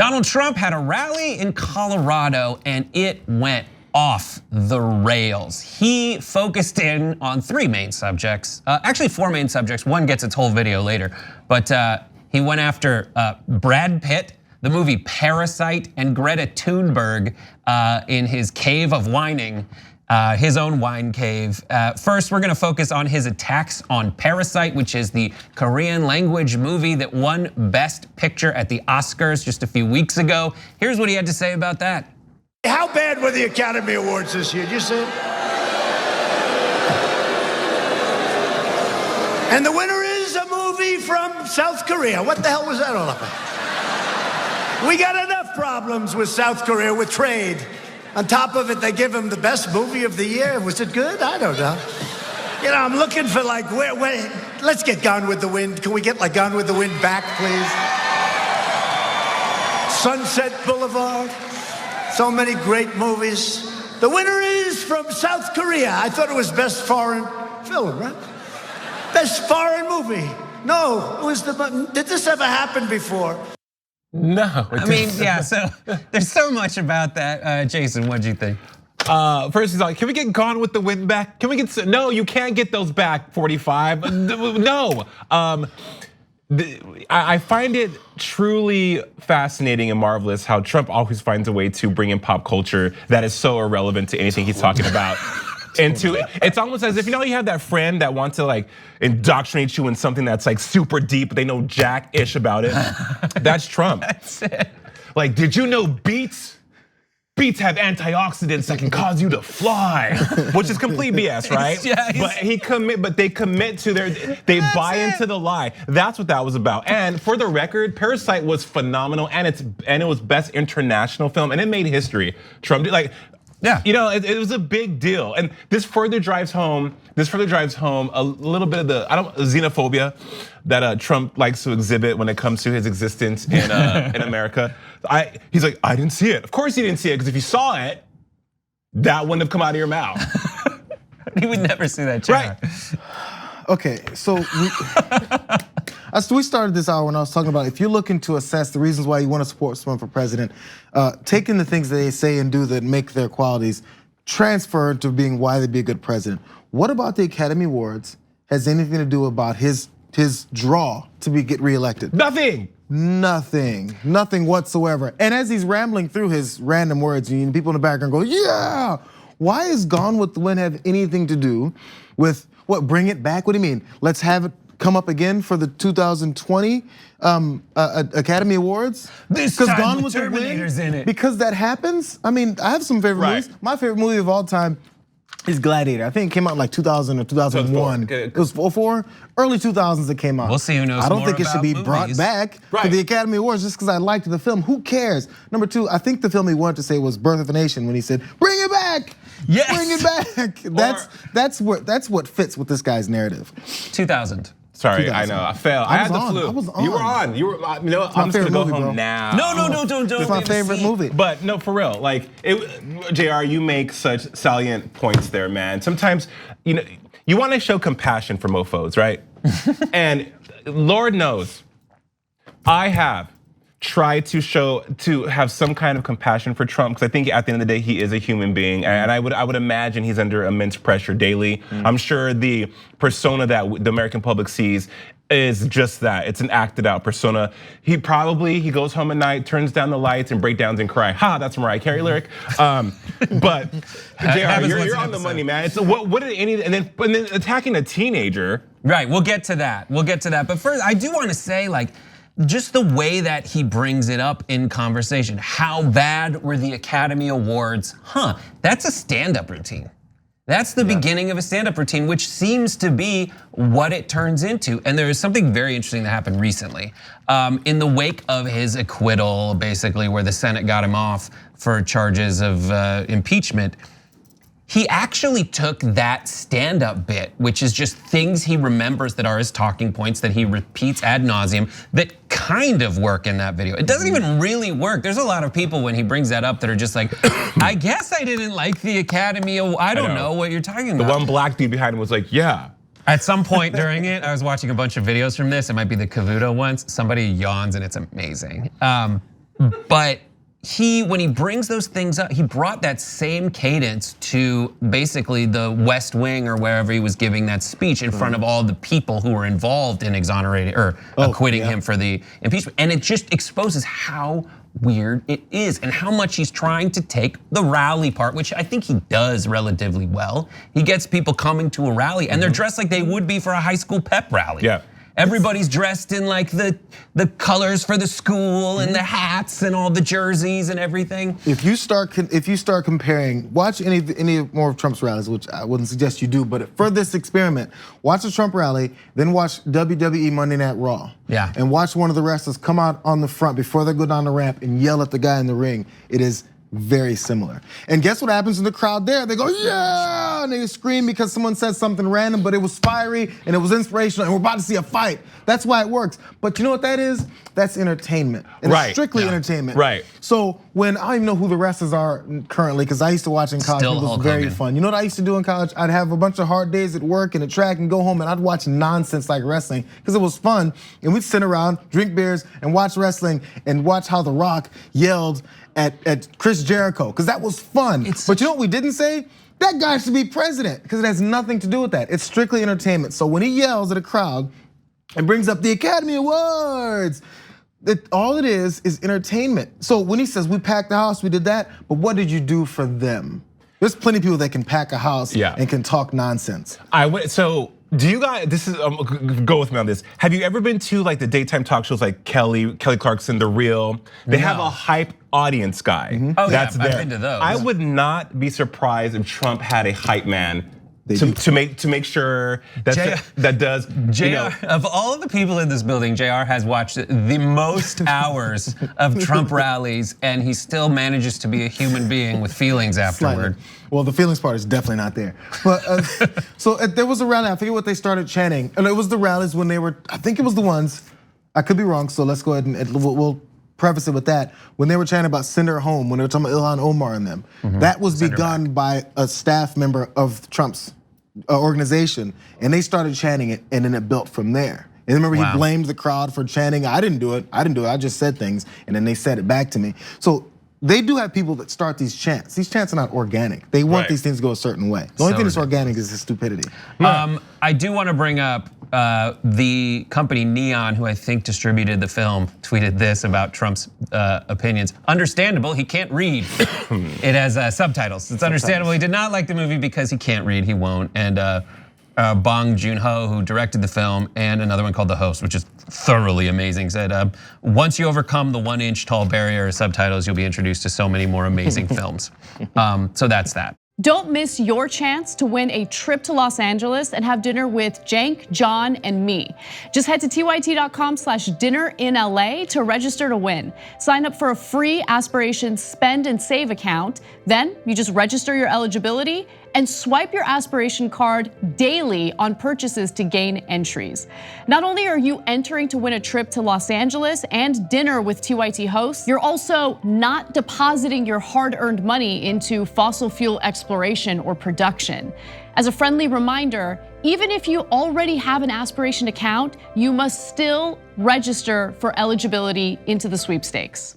Donald Trump had a rally in Colorado and it went off the rails. He focused in on 3 main subjects, actually 4 main subjects. One gets its whole video later, but he went after Brad Pitt, the movie Parasite, and Greta Thunberg in his cave of whining. His own wine cave. First, we're gonna focus on his attacks on Parasite, which is the Korean language movie that won Best Picture at the Oscars just a few weeks ago. Here's what he had to say about that. How bad were the Academy Awards this year? Did you see it? And the winner is a movie from South Korea. What the hell was that all about? We got enough problems with South Korea with trade. On top of it, they give him the best movie of the year. Was it good? I don't know. You know, I'm looking for like, where, let's get Gone with the Wind. Can we get like Gone with the Wind back, please? Sunset Boulevard. So many great movies. The winner is from South Korea. I thought it was best foreign film, right? Best foreign movie. No, it was did this ever happen before? No. I mean, yeah, so there's so much about that. Jason, what'd you think? First he's like, can we get Gone with the Wind back? Can we get, no, you can't get those back, 45. No. I find it truly fascinating and marvelous how Trump always finds a way to bring in pop culture that is so irrelevant to anything he's talking about. It's almost as if, you know, you have that friend that wants to like indoctrinate you in something that's like super deep, but they know jack-ish about it. That's Trump. That's it. Like, did you know beets have antioxidants that can cause you to fly? Which is complete BS, right? Yeah, but they commit to they buy into the lie. That's what that was about. And for the record, Parasite was phenomenal, and it was best international film, and it made history. Trump did like. Yeah, you know, it was a big deal, and this further drives home a little bit of the xenophobia that Trump likes to exhibit when it comes to his existence in America. He's like, I didn't see it. Of course, he didn't see it, because if you saw it, that wouldn't have come out of your mouth. He would never see that, Chad. Right. Okay, so we started this hour when I was talking about if you're looking to assess the reasons why you want to support someone for president, taking the things that they say and do that make their qualities transfer to being why they'd be a good president. What about the Academy Awards has anything to do about his draw to get reelected? Nothing. Nothing whatsoever. And as he's rambling through his random words, and people in the background go, yeah. Why is Gone with the Wind have anything to do with what, bring it back? What do you mean? Let's have it come up again for the 2020 Academy Awards? This time Gone with Terminator's the Wind, in it. Because that happens? I mean, I have some favorite movies. My favorite movie of all time is Gladiator. I think it came out in like 2000 or 2001. It was 04? Early 2000s it came out. We'll see who knows I don't more think it should be about brought movies. back to the Academy Awards just because I liked the film. Who cares? Number 2, I think the film he wanted to say was Birth of a Nation when he said, bring it back! Yes. Bring it back! That's what fits with this guy's narrative. 2000. Sorry, I know, I failed. I had the flu. I was on. You were on. You were. You know, I'm just gonna go home now. No, don't. It's my favorite movie. But no, for real, like, JR, you make such salient points there, man. Sometimes, you know, you want to show compassion for mofos, right? And Lord knows, I have tried to have some kind of compassion for Trump, because I think at the end of the day he is a human being, and I would imagine he's under immense pressure daily. I'm sure the persona that the American public sees is just that. It's an acted out persona. He goes home at night, turns down the lights, and breakdowns and cry. Ha, that's a Mariah Carey lyric. But JR, you're on the money, man. It's what did any and then attacking a teenager. Right, we'll get to that. But first, I do want to say, like, just the way that he brings it up in conversation. How bad were the Academy Awards? That's a stand-up routine. That's the beginning of a stand-up routine, which seems to be what it turns into. And there is something very interesting that happened recently. In the wake of his acquittal, basically, where the Senate got him off for charges of impeachment, he actually took that stand-up bit, which is just things he remembers that are his talking points that he repeats ad nauseum that kind of work in that video. It doesn't even really work. There's a lot of people when he brings that up that are just like, I guess I didn't like the Academy. I don't know what you're talking about. The one black dude behind him was like, yeah. At some point during it, I was watching a bunch of videos from this. It might be the Cavuto ones. Somebody yawns and it's amazing. But when he brings those things up, he brought that same cadence to basically the West Wing or wherever he was giving that speech in front of all the people who were involved in exonerating or acquitting him for the impeachment. And it just exposes how weird it is and how much he's trying to take the rally part, which I think he does relatively well. He gets people coming to a rally and they're dressed like they would be for a high school pep rally. Yeah. Everybody's dressed in like the colors for the school and the hats and all the jerseys and everything. If you start comparing, watch any more of Trump's rallies, which I wouldn't suggest you do, but for this experiment, watch the Trump rally, then watch WWE Monday Night Raw. Yeah. And watch one of the wrestlers come out on the front before they go down the ramp and yell at the guy in the ring. It is very similar. And guess what happens in the crowd there? They go, yeah, and they scream because someone said something random, but it was fiery and it was inspirational and we're about to see a fight. That's why it works. But you know what that is? That's entertainment. And it's strictly entertainment. Right. So when, I don't even know who the wrestlers are currently, because I used to watch in college, Still it was Hulk very Hogan. fun. You know what I used to do in college? I'd have a bunch of hard days at work and at track and go home and I'd watch nonsense like wrestling because it was fun. And we'd sit around, drink beers and watch wrestling and watch how The Rock yelled at Chris Jericho, because that was fun. But you know what we didn't say? That guy should be president, because it has nothing to do with that. It's strictly entertainment. So when he yells at a crowd and brings up the Academy Awards, all it is entertainment. So when he says, we packed the house, we did that, but what did you do for them? There's plenty of people that can pack a house and can talk nonsense. So do you guys, go with me on this. Have you ever been to like the daytime talk shows like Kelly Clarkson, The Real? They have a hype audience guy that's there. I've been to those. I would not be surprised if Trump had a hype man to make sure that does. JR, of all of the people in this building, JR has watched the most hours of Trump rallies, and he still manages to be a human being with feelings afterward. Well, the feelings part is definitely not there. But so there was a rally, I forget what they started chanting. And it was the rallies when they were, I think it was the ones, I could be wrong, so let's go ahead and we'll preface it with that. When they were chanting about send her home, when they were talking about Ilhan Omar and them, that was begun by a staff member of Trump's organization, and they started chanting it, and then it built from there. And remember, he blamed the crowd for chanting, I didn't do it, I just said things, and then they said it back to me. So they do have people that start these chants. These chants are not organic. They want these things to go a certain way. The only thing that's organic is his stupidity. I do want to bring up the company Neon, who I think distributed the film, tweeted this about Trump's opinions. Understandable, he can't read. It has subtitles. It's understandable he did not like the movie because he can't read, he won't. And Bong Joon-ho, who directed the film, and another one called The Host, which is thoroughly amazing, said, once you overcome the 1-inch tall barrier of subtitles, you'll be introduced to so many more amazing films. So that's that. Don't miss your chance to win a trip to Los Angeles and have dinner with Cenk, John, and me. Just head to tyt.com/dinnerinla to register to win. Sign up for a free Aspirations Spend and Save account. Then you just register your eligibility and swipe your Aspiration card daily on purchases to gain entries. Not only are you entering to win a trip to Los Angeles and dinner with TYT hosts, you're also not depositing your hard-earned money into fossil fuel exploration or production. As a friendly reminder, even if you already have an Aspiration account, you must still register for eligibility into the sweepstakes.